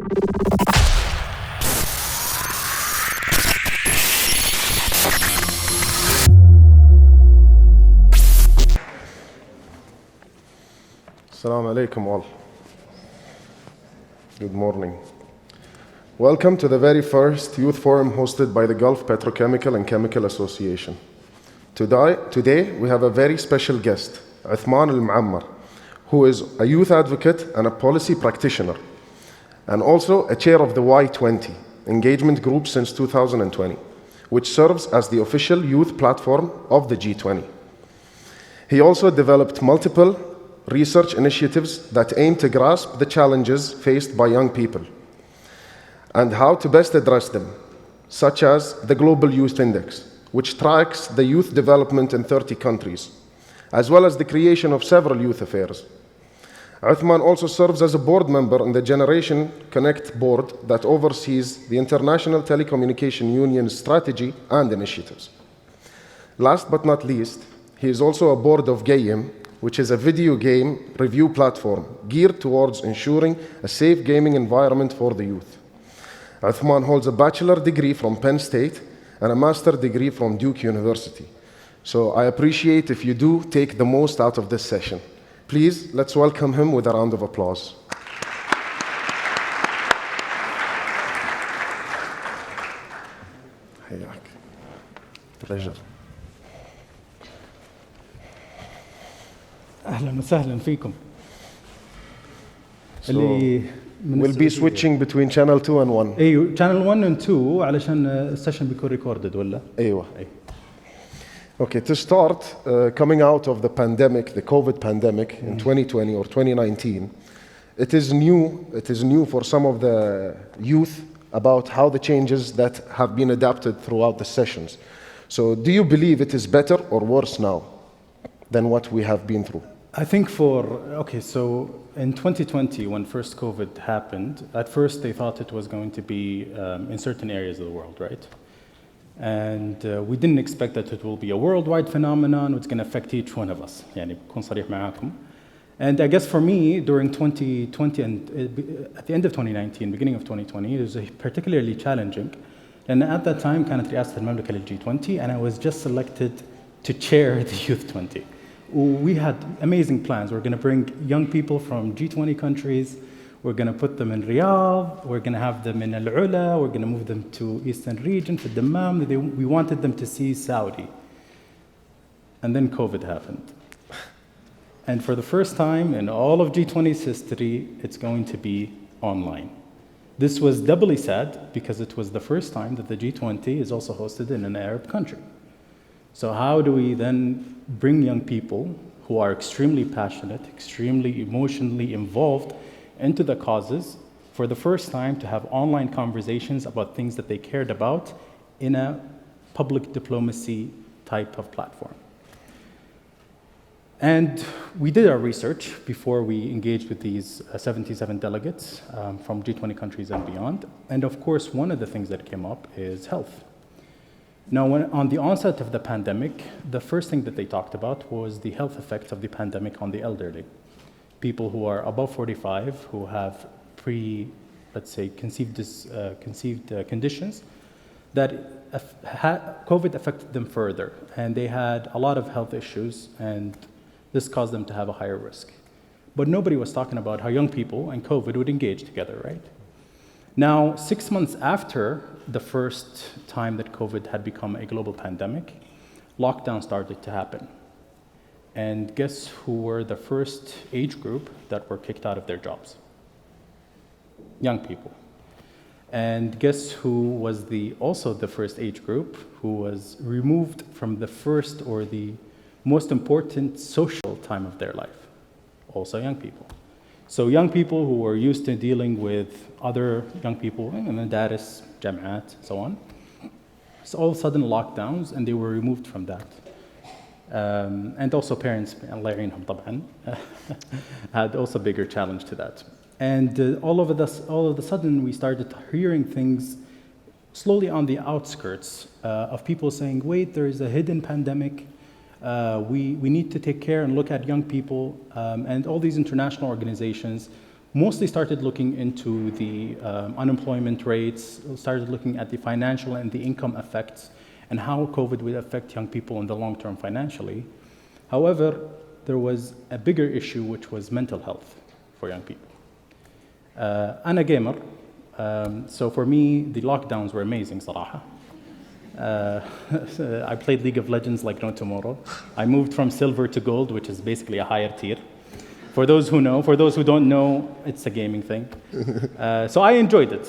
Assalamu alaikum all. Good morning. Welcome to the very first Youth Forum hosted by the Gulf Petrochemical and Chemical Association. Today we have a very special guest, Othman Almoamar, who is a youth advocate and a policy practitioner, and also a chair of the Y20 engagement group since 2020, which serves as the official youth platform of the G20. He also developed multiple research initiatives that aim to grasp the challenges faced by young people and how to best address them, such as the Global Youth Index, which tracks the youth development in 30 countries, as well as the creation of several youth affairs. Othman also serves as a board member on the Generation Connect board that oversees the International Telecommunication Union's strategy and initiatives. Last but not least, he is also a board of GAME, which is a video game review platform geared towards ensuring a safe gaming environment for the youth. Othman holds a bachelor degree from Penn State and a master degree from Duke University. So I appreciate if you do take the most out of this session. Please, let's welcome him with a round of applause. Pleasure. أهلا وسهلا فيكم. So we'll be switching between channel 2 and 1. ايوه channel 1 and 2 علشان السيشن بيكون recorded ولا؟ ايوه. Okay, to start, coming out of the pandemic, the COVID pandemic in 2020 or 2019, it is new for some of the youth about how the changes that have been adapted throughout the sessions. So do you believe it is better or worse now than what we have been through? I think so in 2020 when first COVID happened, at first they thought it was going to be in certain areas of the world, right? And we didn't expect that it will be a worldwide phenomenon. It's going to affect each one of us. يعني بكون صريح معاكم. And I guess for me, during 2020 and at the end of 2019, beginning of 2020, it was particularly challenging. And at that time, كانت رئاسة المملكة لل G20, and I was just selected to chair the Youth 20. We had amazing plans. We're going to bring young people from G20 countries. We're going to put them in Riyadh. We're going to have them in Al-Ula. We're going to move them to Eastern region, for Dammam. We wanted them to see Saudi. And then COVID happened. And for the first time in all of G20's history, it's going to be online. This was doubly sad because it was the first time that the G20 is also hosted in an Arab country. So how do we then bring young people who are extremely passionate, extremely emotionally involved into the causes for the first time to have online conversations about things that they cared about in a public diplomacy type of platform? And we did our research before we engaged with these 77 delegates from G20 countries and beyond. And of course, one of the things that came up is health. Now, on the onset of the pandemic, the first thing that they talked about was the health effects of the pandemic on the elderly. People who are above 45, who have conceived conditions, that COVID affected them further. And they had a lot of health issues, and this caused them to have a higher risk. But nobody was talking about how young people and COVID would engage together, right? Now, 6 months after the first time that COVID had become a global pandemic, lockdown started to happen. And guess who were the first age group that were kicked out of their jobs? Young people. And guess who was also the first age group who was removed from the first or the most important social time of their life? Also young people. So young people who were used to dealing with other young people in madaris, jam'at, so on. So all of a sudden lockdowns, and they were removed from that. And also parents, Allah يعينهم طبعا, had also a bigger challenge to that. And all of a sudden we started hearing things slowly on the outskirts of people saying, wait, there is a hidden pandemic. We need to take care and look at young people. And all these international organizations, mostly started looking into the unemployment rates, started looking at the financial and the income effects and how COVID would affect young people in the long term financially. However, there was a bigger issue, which was mental health for young people. I'm a gamer, so for me, the lockdowns were amazing, صراحة. I played League of Legends like no tomorrow. I moved from silver to gold, which is basically a higher tier. For those who know, for those who don't know, it's a gaming thing. So I enjoyed it.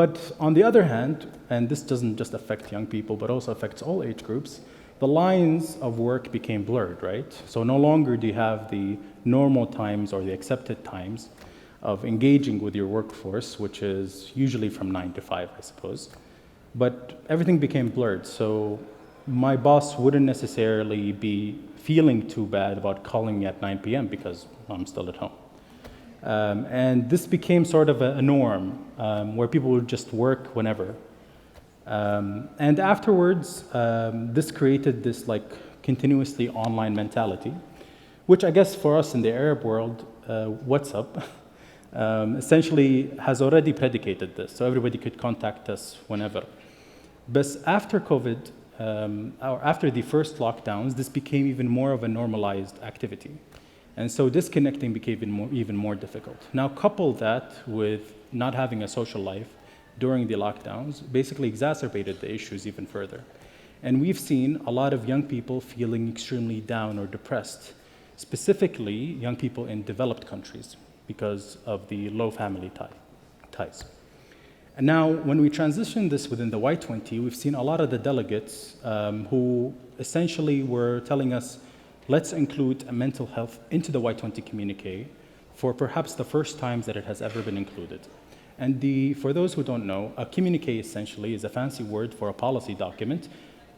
But on the other hand, and this doesn't just affect young people, but also affects all age groups, the lines of work became blurred, right? So no longer do you have the normal times or the accepted times of engaging with your workforce, which is usually from 9 to 5, I suppose. But everything became blurred. So my boss wouldn't necessarily be feeling too bad about calling me at 9 p.m. because I'm still at home. And this became sort of a norm where people would just work whenever. And afterwards, this created this like continuously online mentality, which I guess for us in the Arab world, WhatsApp, essentially has already predicated this. So everybody could contact us whenever. But after COVID, or after the first lockdowns, this became even more of a normalized activity. And so disconnecting became even more difficult. Now couple that with not having a social life during the lockdowns basically exacerbated the issues even further. And we've seen a lot of young people feeling extremely down or depressed, specifically young people in developed countries because of the low family ties. And now when we transition this within the Y20, we've seen a lot of the delegates who essentially were telling us, let's include mental health into the Y20 communique for perhaps the first times that it has ever been included. And for those who don't know, a communique essentially is a fancy word for a policy document.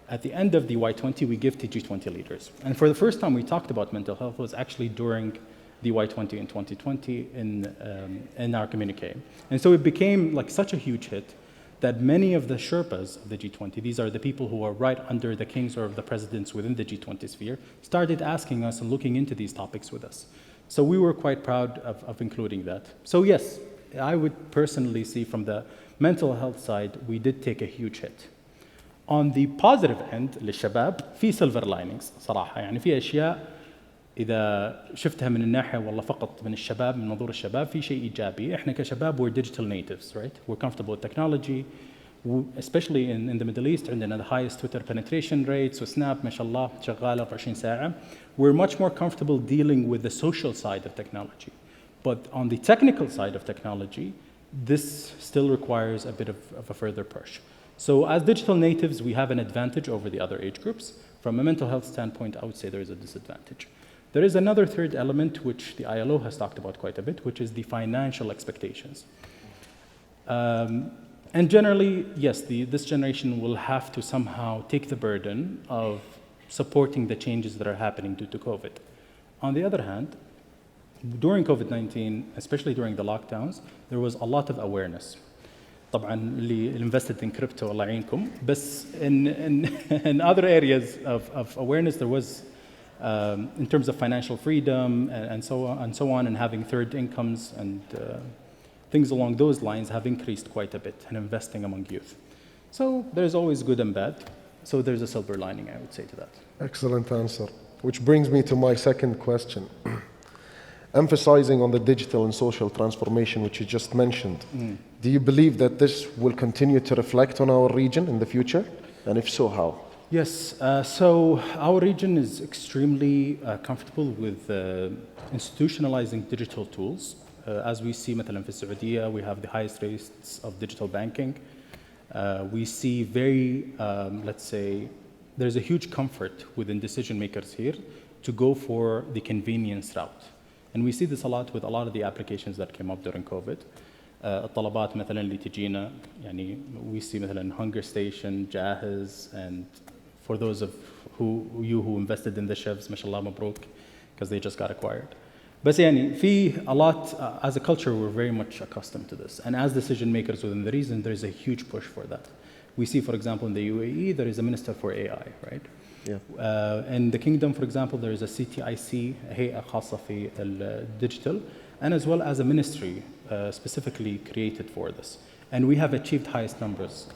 At the end of the Y20, we give to G20 leaders. And for the first time we talked about mental health was actually during the Y20 in 2020 in our communique. And so it became like such a huge hit that many of the Sherpas of the G20, these are the people who are right under the kings or the presidents within the G20 sphere, started asking us and looking into these topics with us. So we were quite proud of including that. So yes, I would personally see from the mental health side, we did take a huge hit. On the positive end للشباب في silver linings صراحة يعني في أشياء إذا شفتها من الناحية والله فقط من الشباب من منظور الشباب في شيء إيجابي. إحنا كشباب we're digital natives, right? We're comfortable with technology, especially in the Middle East عندنا the highest Twitter penetration rates وسناب ما شاء الله شغالة 24 ساعة. We're much more comfortable dealing with the social side of technology. But on the technical side of technology, this still requires a bit of a further push. So as digital natives, we have an advantage over the other age groups. From a mental health standpoint, I would say there is a disadvantage. There is another third element, which the ILO has talked about quite a bit, which is the financial expectations. And generally, yes, this generation will have to somehow take the burden of supporting the changes that are happening due to COVID. On the other hand, during COVID-19, especially during the lockdowns, there was a lot of awareness. طبعا اللي invested in crypto الله يعينكم. بس in other areas of awareness there was in terms of financial freedom and so on and having third incomes and things along those lines have increased quite a bit and investing among youth. So there's always good and bad. So there's a silver lining, I would say, to that. Excellent answer. Which brings me to my second question. Emphasizing on the digital and social transformation which you just mentioned, do you believe that this will continue to reflect on our region in the future? And if so, how? Yes, so our region is extremely comfortable with institutionalizing digital tools. As we see مثلا في السعودية, we have the highest rates of digital banking. We see very, let's say, there's a huge comfort within decision makers here to go for the convenience route. And we see this a lot with a lot of the applications that came up during COVID. الطلبات مثلا اللي تجينا يعني we see مثلا Hunger Station, Jahiz, and for those of you who invested in the chefs, mashallah mabruk, because they just got acquired. But يعني في a lot, as a culture, we're very much accustomed to this. And as decision makers within the region, there is a huge push for that. We see, for example, in the UAE, there is a minister for AI, right? Yeah. In the kingdom, for example, there is a CTIC, هيئة خاصة في الديجيتال, and as well as a ministry specifically created for this. And we have achieved highest numbers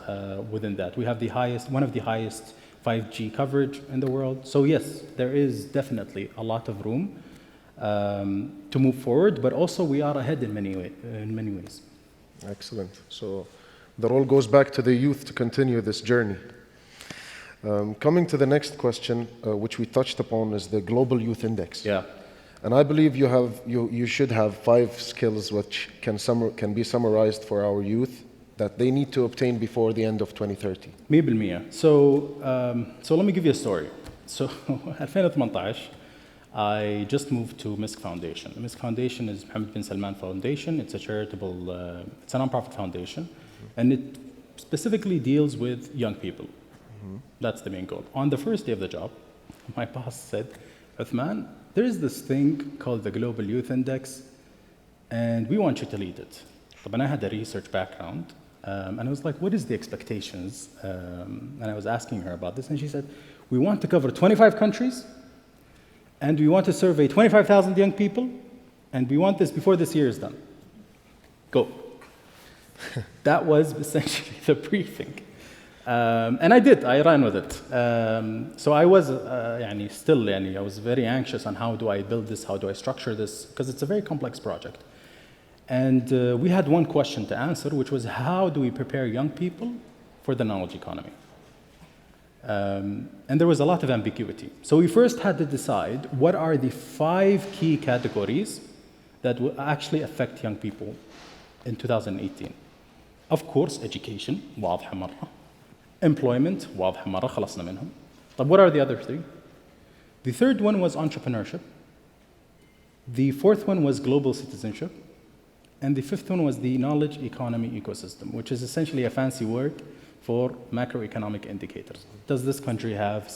within that. We have one of the highest 5G coverage in the world. So yes, there is definitely a lot of room to move forward, but also we are ahead in many ways. Excellent. So the role goes back to the youth to continue this journey. Coming to the next question, which we touched upon, is the Global Youth Index. Yeah. And I believe you should have 5 skills which can be summarized for our youth that they need to obtain before the end of 2030. 100%. So let me give you a story. So 2018 I just moved to MISC Foundation. The MISC Foundation is Mohammed bin Salman Foundation. It's a charitable, it's a nonprofit foundation, and it specifically deals with young people. That's the main goal. On the first day of the job, my boss said, Uthman, there is this thing called the Global Youth Index, and we want you to lead it. But I had a research background, and I was like, what is the expectations? And I was asking her about this, and she said, we want to cover 25 countries, and we want to survey 25,000 young people, and we want this before this year is done. Go. That was essentially the briefing. And I ran with it. So I was I was very anxious on how do I build this, how do I structure this, because it's a very complex project. And we had one question to answer, which was how do we prepare young people for the knowledge economy? And there was a lot of ambiguity. So we first had to decide what are the 5 key categories that will actually affect young people in 2018. Of course, education, واضحة مرة. Employment, واضحة مرة, خلصنا منهم. طب what are the other 3? The third one was entrepreneurship. The fourth one was global citizenship. And the fifth one was the knowledge economy ecosystem, which is essentially a fancy word for macroeconomic indicators. Does this country have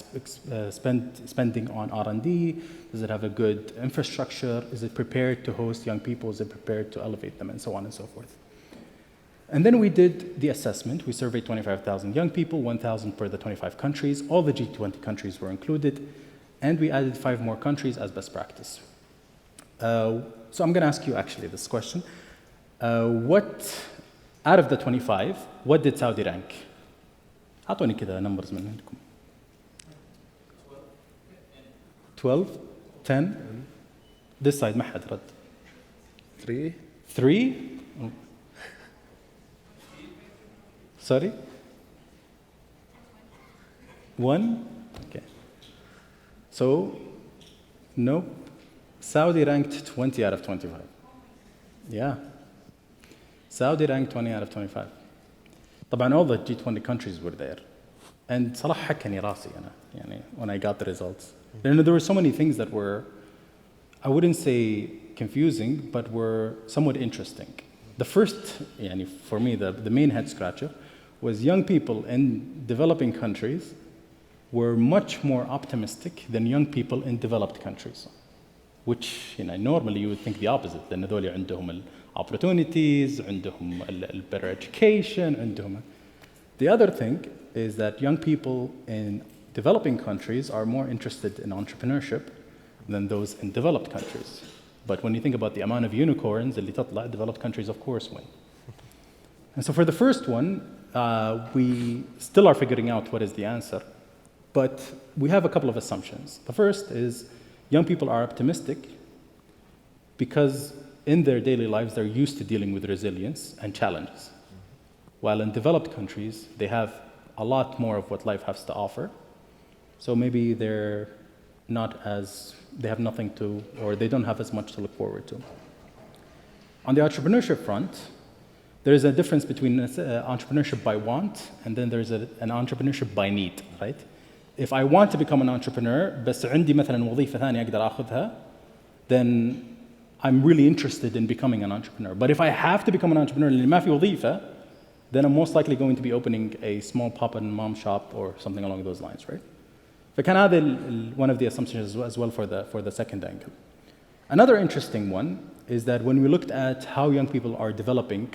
spending on R&D? Does it have a good infrastructure? Is it prepared to host young people? Is it prepared to elevate them? And so on and so forth. And then we did the assessment. We surveyed 25,000 young people, 1,000 per the 25 countries. All the G20 countries were included. And we added 5 more countries as best practice. So I'm going to ask you actually this question. What, out of the 25, what did Saudi rank? أعطوني كده numbers من عندكم. 12, 10. This side ما حد رد. 3. 3? Sorry? 1? Okay. So, nope. Saudi ranked 20 out of 25. Yeah. Saudi ranked 20 out of 25. طبعا all the G20 countries were there. And صراحة حكني راسي أنا يعني when I got the results. And there were so many things that were, I wouldn't say confusing, but were somewhat interesting. The first, يعني for me, the main head scratcher was young people in developing countries were much more optimistic than young people in developed countries. Which, normally you would think the opposite. لأن هذول عندهم opportunities, عندهم better education, عندهم. The other thing is that young people in developing countries are more interested in entrepreneurship than those in developed countries. But when you think about the amount of unicorns اللي تطلع, developed countries of course win. And so for the first one, we still are figuring out what is the answer, but we have a couple of assumptions. The first is young people are optimistic because in their daily lives they're used to dealing with resilience and challenges. While in developed countries, they have a lot more of what life has to offer. So maybe they're not as, they have nothing to, or they don't have as much to look forward to. On the entrepreneurship front, there is a difference between entrepreneurship by want and then there's an entrepreneurship by need, right? If I want to become an entrepreneur, بس عندي مثلا وظيفة ثانية أقدر أخذها, then I'm really interested in becoming an entrepreneur. But if I have to become an entrepreneur لأن ما في وظيفة, then I'm most likely going to be opening a small pop and mom shop or something along those lines, right? فكان هذا one of the assumptions as well for the second angle. Another interesting one is that when we looked at how young people are developing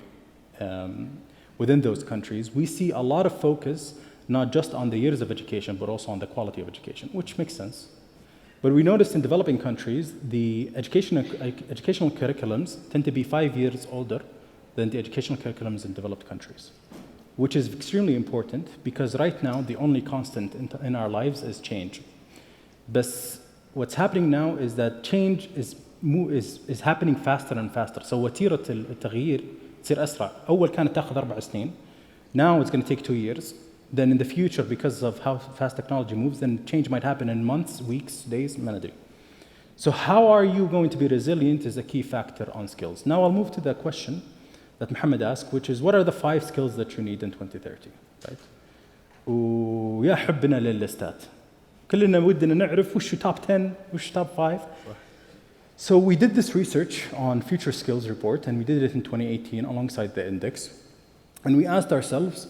within those countries, we see a lot of focus not just on the years of education, but also on the quality of education, which makes sense. But we noticed in developing countries, the educational curriculums tend to be 5 years older than the educational curriculums in developed countries, which is extremely important because right now the only constant in our lives is change. But what's happening now is that change is happening faster and faster. So وتيرة التغيير تصير أسرع. أول كانت تأخذ 4 سنين. Now it's going to take 2 years. Then in the future, because of how fast technology moves, then change might happen in months, weeks, days, ما ندري. So how are you going to be resilient is a key factor on skills. Now I'll move to the question that Muhammad asked, which is what are the 5 skills that you need in 2030, right? ويا حبنا للليستات. كلنا ودنا نعرف وش top 10, وش top 5. So we did this research on Future Skills Report, and we did it in 2018 alongside the index. And we asked ourselves,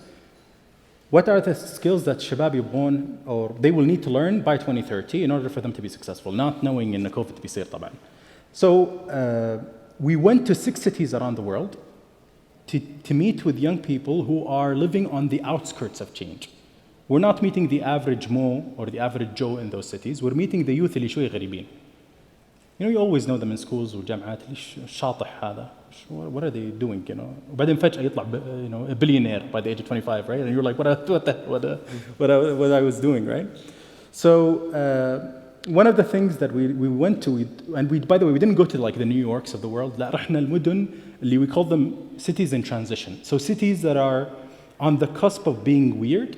what are the skills that shabab يبغون, or they will need to learn by 2030 in order for them to be successful, not knowing in the COVID بيصير طبعا. So we went to 6 cities around the world to meet with young people who are living on the outskirts of change. We're not meeting the average Mo or the average Joe in those cities. We're meeting the youth اللي شوي غريبين. You know, you always know them in schools والجامعات. ليش الشاطح هذا? What are they doing? You know. وبعدين فجأة يطلع a billionaire by the age of 25, right? And you're like, what I was doing, right? So one of the things that we went to, and by the way, we didn't go to like the New Yorks of the world. لا رحنا المدن اللي we call them cities in transition. So cities that are on the cusp of being weird.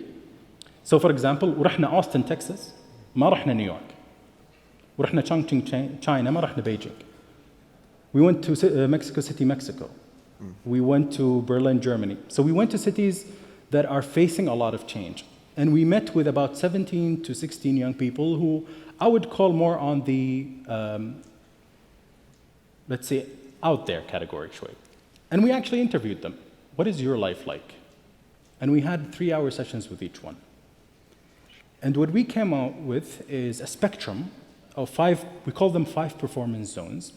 So for example, ورحنا Austin, Texas. ما رحنا New York. ورحنا Chongqing, China. ما رحنا Beijing. We went to Mexico City, Mexico. We went to Berlin, Germany. So we went to cities that are facing a lot of change. And we met with about 17 to 16 young people who I would call more on the, let's say, out there category. And we actually interviewed them. What is your life like? And we had 3-hour sessions with each one. And what we came out with is a spectrum of 5, we call them 5 performance zones.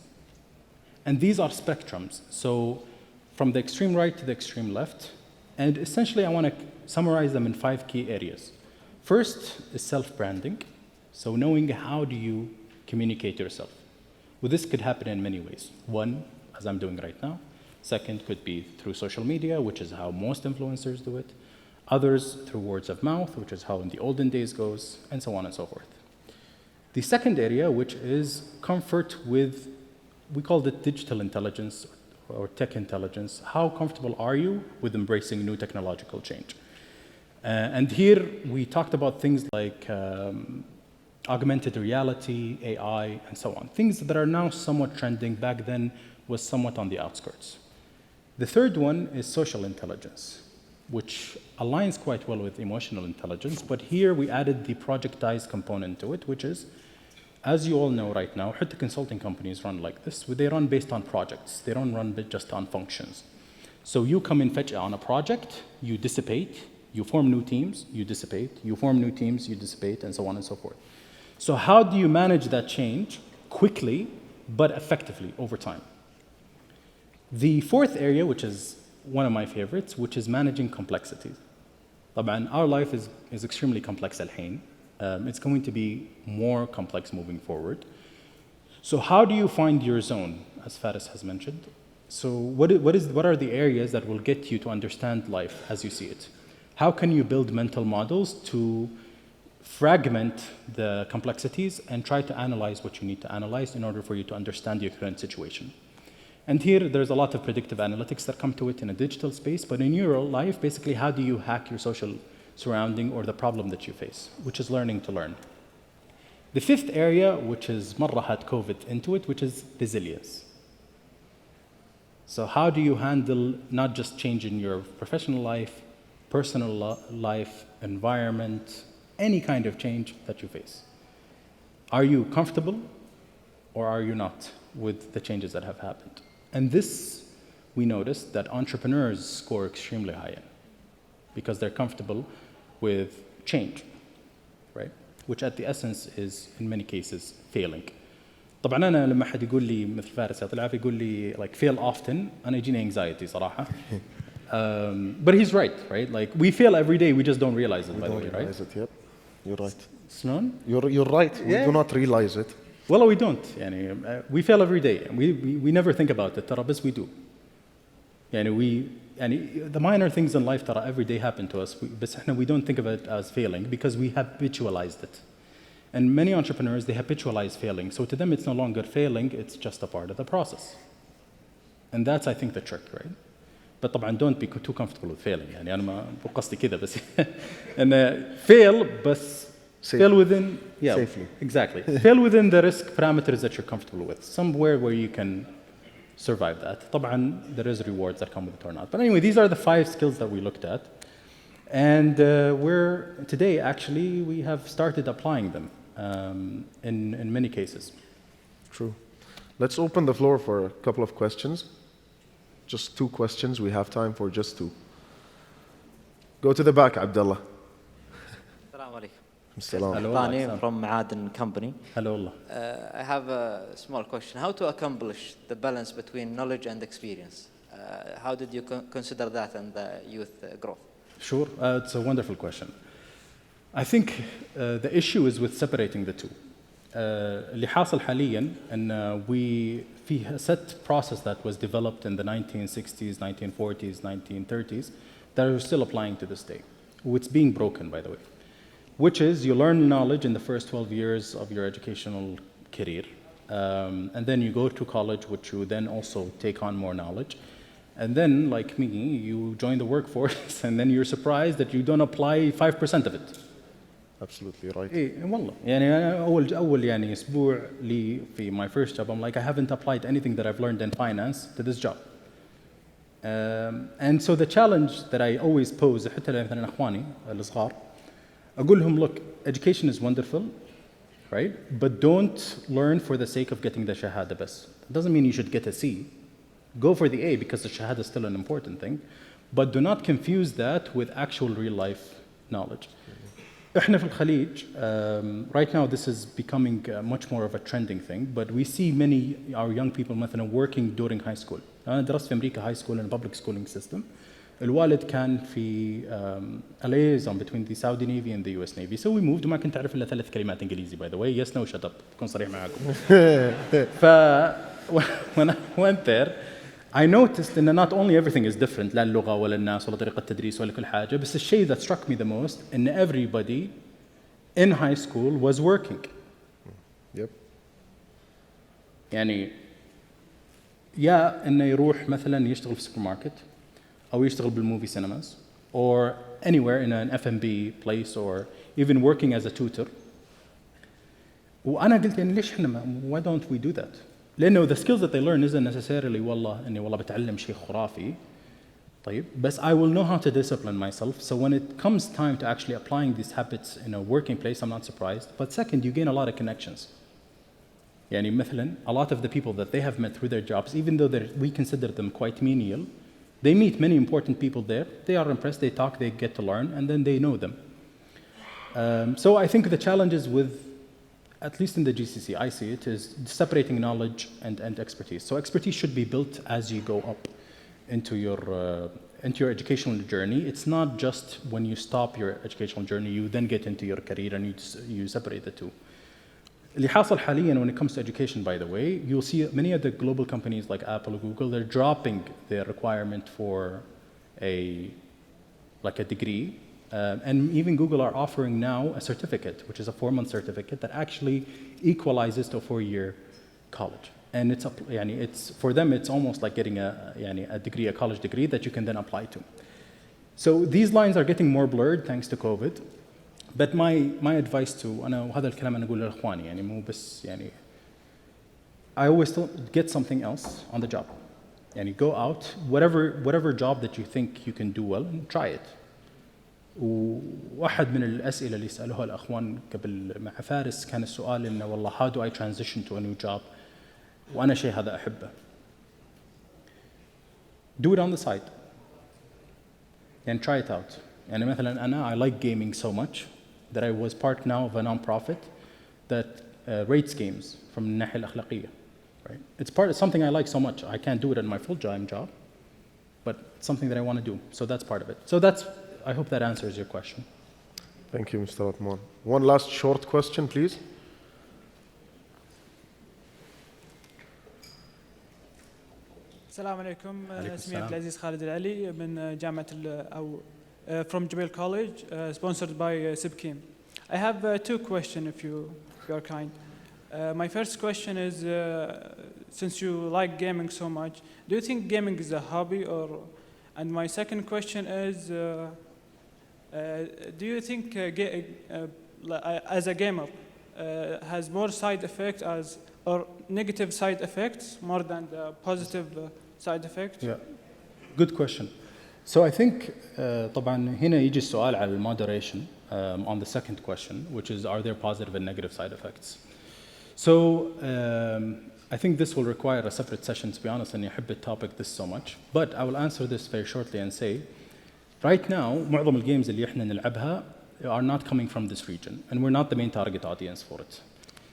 And these are spectrums, so from the extreme right to the extreme left. And essentially, I want to summarize them in 5 key areas. First is self-branding, so knowing how do you communicate yourself. Well, this could happen in many ways. One, as I'm doing right now. Second could be through social media, which is how most influencers do it. Others through words of mouth, which is how in the olden days goes, and so on and so forth. The second area, which is comfort with, we call it digital intelligence or tech intelligence. How comfortable are you with embracing new technological change? And here we talked about things like augmented reality, AI, and so on. Things that are now somewhat trending, back then was somewhat on the outskirts. The third one is social intelligence, which aligns quite well with emotional intelligence, but here we added the projectized component to it, which is, as you all know right now, حتى consulting companies run like this. They run based on projects. They don't run just on functions. So you come in فجأة on a project, you dissipate, you form new teams, you dissipate, you form new teams, you dissipate, and so on and so forth. So how do you manage that change quickly but effectively over time? The fourth area, which is one of my favorites, which is managing complexities. طبعا our life is extremely complex الحين. It's going to be more complex moving forward. So how do you find your zone, as Faris has mentioned? So what are the areas that will get you to understand life as you see it? How can you build mental models to fragment the complexities and try to analyze what you need to analyze in order for you to understand your current situation? And here, there's a lot of predictive analytics that come to it in a digital space, but in your life, basically, how do you hack your social surrounding or the problem that you face, which is learning to learn. The fifth area, which is مرة had COVID into it, which is resilience. So how do you handle not just change in your professional life, personal life, environment, any kind of change that you face? Are you comfortable or are you not with the changes that have happened? And this, we noticed that entrepreneurs score extremely high in because they're comfortable with change, right? Which at the essence is, in many cases, failing. طبعا أنا لما حد يقول لي مثل فارس يعطيه العافية يقول لي like fail often أنا يجيني anxiety صراحة. But he's right? Like we fail every day, we just don't realize it. By the way, right? Realize it, yep. You're right. سنون. You're right. We Yeah. do not realize it. Well, we don't. يعني we fail every day. We never think about it. ترى بس we do. The minor things in life ترى every day happen to us. بس احنا we don't think of it as failing because we habitualized it. And many entrepreneurs, they habitualize failing. So to them, it's no longer failing, it's just a part of the process. And that's, I think, the trick, right? But طبعا don't be too comfortable with failing. يعني أنا ما قصدي كذا بس. And fail, بس fail within, yeah, safely. Exactly. Fail within the risk parameters that you're comfortable with. Somewhere where you can survive that. طبعا there is rewards that come with it or not. But anyway, these are the 5 skills that we looked at. And today, actually, we have started applying them in many cases. True. Let's open the floor for a couple of questions. Just 2 questions. We have time for just 2. Go to the back, Abdullah. Assalamu alaikum. Salam. Hello. Thani from Ma'aden Company. Hello, Allah. I have a small question. How to accomplish the balance between knowledge and experience? How did you consider that in the youth growth? Sure, it's a wonderful question. I think the issue is with separating the two. اللي حاصل حاليا ان we في a set process that was developed in the 1960s, 1940s, 1930s that are still applying to this day. It's being broken, by the way. Which is you learn knowledge in the first 12 years of your educational career. And then you go to college, which you then also take on more knowledge. And then, like me, you join the workforce, and then you're surprised that you don't apply 5% of it. Absolutely right. إيه والله يعني أنا أول يعني أسبوع لي في my first job, I'm like, I haven't applied anything that I've learned in finance to this job. And so the challenge that I always pose حتى مثلا أخواني الصغار أقول لهم, look, education is wonderful, right? But don't learn for the sake of getting the shahada بس. It doesn't mean you should get a C. Go for the A because the shahada is still an important thing. But do not confuse that with actual real life knowledge. إحنا في الخليج, right now this is becoming much more of a trending thing, but we see many our young people مثلا working during high school. أنا درست في أمريكا high school and public schooling system. الوالد كان في a liaison between the Saudi Navy and the US Navy. So we moved وما كنت أعرف إلا 3 كلمات إنجليزي, by the way. Yes, no, shut up. أكون صريح معاكم. When I went there, I noticed that not only everything is different, لا اللغة ولا الناس ولا طريقة التدريس ولا كل حاجة, بس الشيء that struck me the most إن everybody in high school was working. Yep. يعني يا إنه يروح مثلا يشتغل في سوبر ماركت أو يشتغل بالmovie cinemas or anywhere in an F&B place or even working as a tutor. وأنا قلت يعني ليش إحنا why don't we do that? لأنه the skills that they learn isn't necessarily والله إني والله بتعلم شيء خرافي. طيب, but I will know how to discipline myself. So when it comes time to actually applying these habits in a working place, I'm not surprised. But second, you gain a lot of connections. يعني مثلا, a lot of the people that they have met through their jobs, even though we consider them quite menial, they meet many important people there. They are impressed, they talk, they get to learn, and then they know them. So I think the challenges with, at least in the GCC, I see it, is separating knowledge and expertise. So expertise should be built as you go up into your educational journey. It's not just when you stop your educational journey, you then get into your career and you separate the two. اللي حاصل حاليا when it comes to education, by the way, you'll see many of the global companies like Apple or Google, they're dropping their requirement for a degree. And even Google are offering now a certificate, which is a 4-month certificate that actually equalizes to a 4-year college. And it's for them, it's almost like getting a degree, a college degree that you can then apply to. So these lines are getting more blurred thanks to COVID. But my advice to أنا وهذا الكلام أنا أقوله لإخواني يعني مو بس يعني I always tell get something else on the job. يعني go out, whatever job that you think you can do well, try it. وواحد من الأسئلة اللي سألوها الأخوان قبل مع فارس كان السؤال إنه والله how do I transition to a new job؟ وأنا شيء هذا أحبه. Do it on the side. And try it out. يعني مثلا أنا I like gaming so much that I was part now of a non-profit that rates games from الناحية الأخلاقية. Right? It's something I like so much. I can't do it in my full-time job, but it's something that I want to do. So that's part of it. So I hope that answers your question. Thank you, Mr. Othman. One last short question, please. السلام عليكم. عليكم اسمي السلام. عبد العزيز خالد العلي من جامعة أو from Jubail College, sponsored by SIBKIM. I have two questions if you are kind. My first question is, since you like gaming so much, do you think gaming is a hobby or? And my second question is, do you think as a gamer has more side effects or negative side effects more than the positive side effects? Yeah, good question. So I think طبعا هنا يجي السؤال على moderation on the second question, which is, are there positive and negative side effects? So I think this will require a separate session, to be honest, and I أحب the topic this so much. But I will answer this very shortly and say, right now, معظم الجيمز اللي احنا نلعبها are not coming from this region, and we're not the main target audience for it.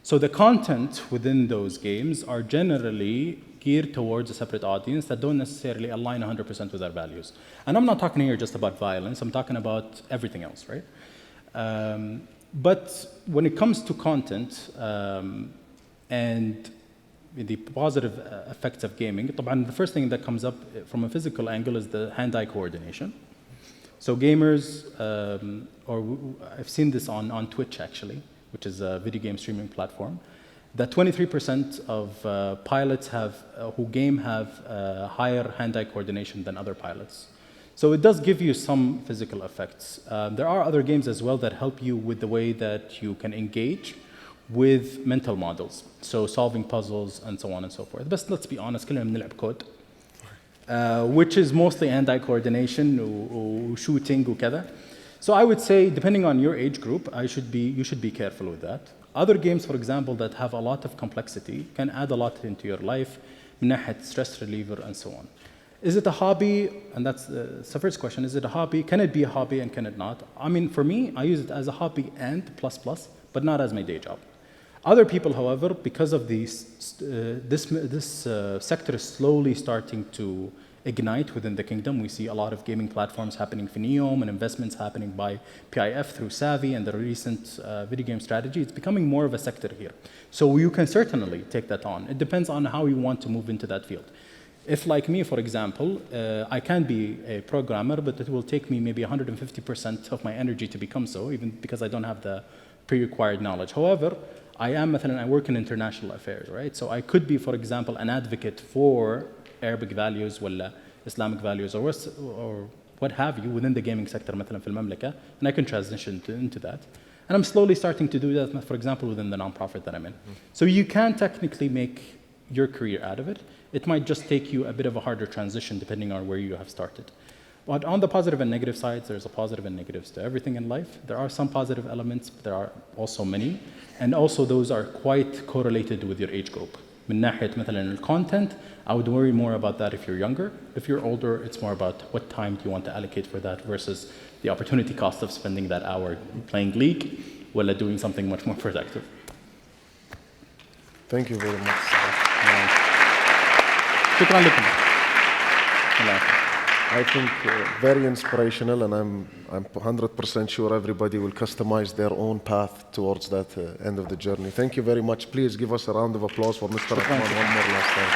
So the content within those games are generally geared towards a separate audience that don't necessarily align 100% with our values. And I'm not talking here just about violence, I'm talking about everything else, right? But when it comes to content and the positive effects of gaming, طبعاً the first thing that comes up from a physical angle is the hand-eye coordination. So gamers, or I've seen this on Twitch actually, which is a video game streaming platform, that 23% of pilots who game have higher hand-eye coordination than other pilots. So it does give you some physical effects. There are other games as well that help you with the way that you can engage with mental models. So solving puzzles and so on and so forth. But let's be honest, كلنا بنلعب كود. Which is mostly hand-eye coordination or shooting وكذا. So I would say, depending on your age group, you should be careful with that. Other games, for example, that have a lot of complexity can add a lot into your life, من ناحية stress reliever and so on. Is it a hobby? And that's the first question. Is it a hobby? Can it be a hobby and can it not? I mean, for me, I use it as a hobby and plus, but not as my day job. Other people, however, because of this sector is slowly starting to ignite within the kingdom. We see a lot of gaming platforms happening for Neom and investments happening by PIF through Savvy and the recent video game strategy. It's becoming more of a sector here. So you can certainly take that on. It depends on how you want to move into that field. If, like me, for example, I can be a programmer, but it will take me maybe 150% of my energy to become so, even because I don't have the pre-required knowledge. However, I work in international affairs, right? So I could be, for example, an advocate for Arabic values or Islamic values or what have you within the gaming sector مثلا في المملكة, and I can transition into that. And I'm slowly starting to do that, for example, within the nonprofit that I'm in. So you can technically make your career out of it. It might just take you a bit of a harder transition depending on where you have started. But on the positive and negative sides, there's a positive and negatives to everything in life. There are some positive elements, but there are also many. And also those are quite correlated with your age group. من ناحية مثلا content, I would worry more about that if you're younger. If you're older, it's more about what time do you want to allocate for that versus the opportunity cost of spending that hour playing League while doing something much more productive. Thank you very much. شكرا لكم. I think very inspirational, and I'm 100% sure everybody will customize their own path towards that end of the journey. Thank you very much. Please give us a round of applause for Mr. Othman one more last time.